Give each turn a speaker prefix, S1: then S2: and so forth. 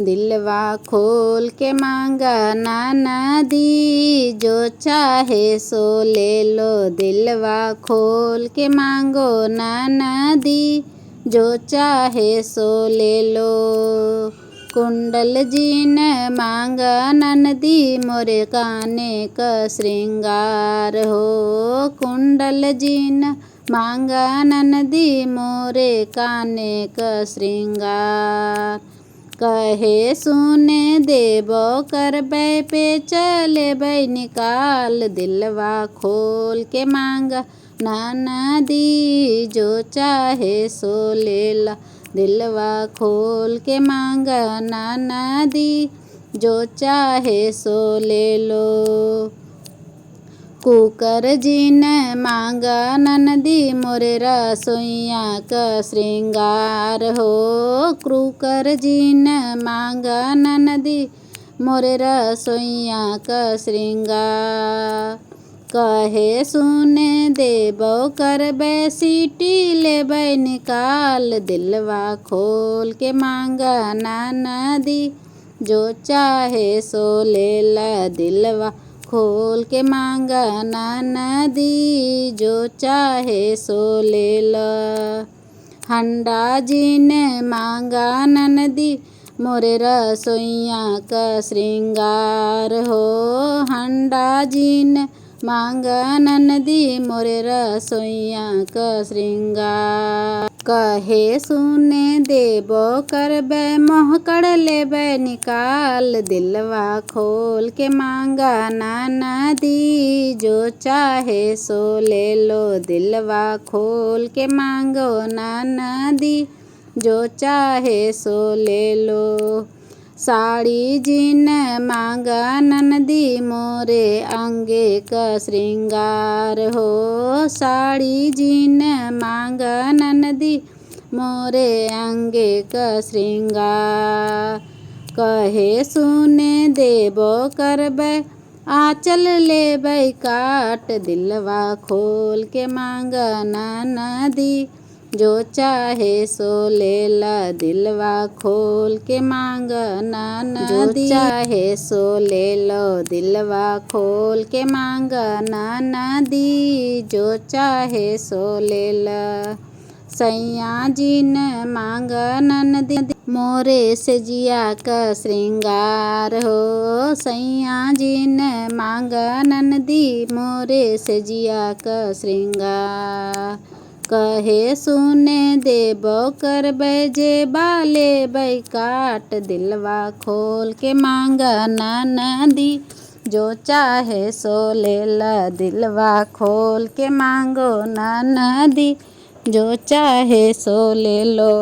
S1: दिलवा खोल के मांगा नाना दी, जो चाहे सो ले लो। दिलवा खोल के मांगो नाना दी, जो चाहे सो ले लो। कुंडल जीन मांगा ननदी, मोरे काने का श्रृंगार हो। कुंडल जीन मांगा ननदी, मोरे काने का श्रृंगार। कहे सुने देबो करबै पे चले बै निकाल। दिलवा खोल के मांगा नाना दी, जो चाहे सो ले ला। दिलवा खोल के मांगा नाना दी, जो चाहे सो ले लो। कुकर जीन मांगा ननदी, मोरे रसोइया का श्रृंगार हो। कुकर जीन मांगा ननदी, मोरे रसोइया का श्रृंगार। कहे सुने देबो करबै सीटी लेबै निकाल। दिलवा खोल के मांगा नाना दी, जो चाहे सो ले ला। दिलवा खोल के मांगा नाना दी, जो चाहे सो ले ला। हंडा जीन मांगा ननदी, मोरे रसोइया का श्रृंगार हो। हंडा जीन मांगा ननदी, मोरे रसोइया का श्रृंगार। कहे सुने देबो करबै मोहकड़ लेबै निकाल। दिलवा खोल के मांगा नाना दी, जो चाहे सो ले लो। दिलवा खोल के मांगो नाना दी, जो चाहे सो ले लो। साड़ी जीन मांगा ननदी, मोरे अंगे का श्रृंगार हो। साड़ी जीन मांगा ननदी, मोरे अंगे का श्रृंगार। कहे सुने देबो करबै आंचल लेबै काट। दिलवा खोल के मांगा नाना दी, जो चाहे सो ले ला। दिलवा खोल के मांगा नाना दी, जो चाहे सो ले लो। दिलवा खोल के मांगा नाना दी, जो चाहे सो ले ला। सैया जीन मांगा ननदी, मोरे सजिया का श्रृंगार हो। सैया जीन मांगा ननदी, मोरे सजिया का श्रृंगार। कहे सुने देबो करबै जेबा लेबै काट। दिलवा खोल के मांगा नाना दी, जो चाहे सो ले ला। दिलवा खोल के मांगो नाना दी, जो चाहे सो ले लो।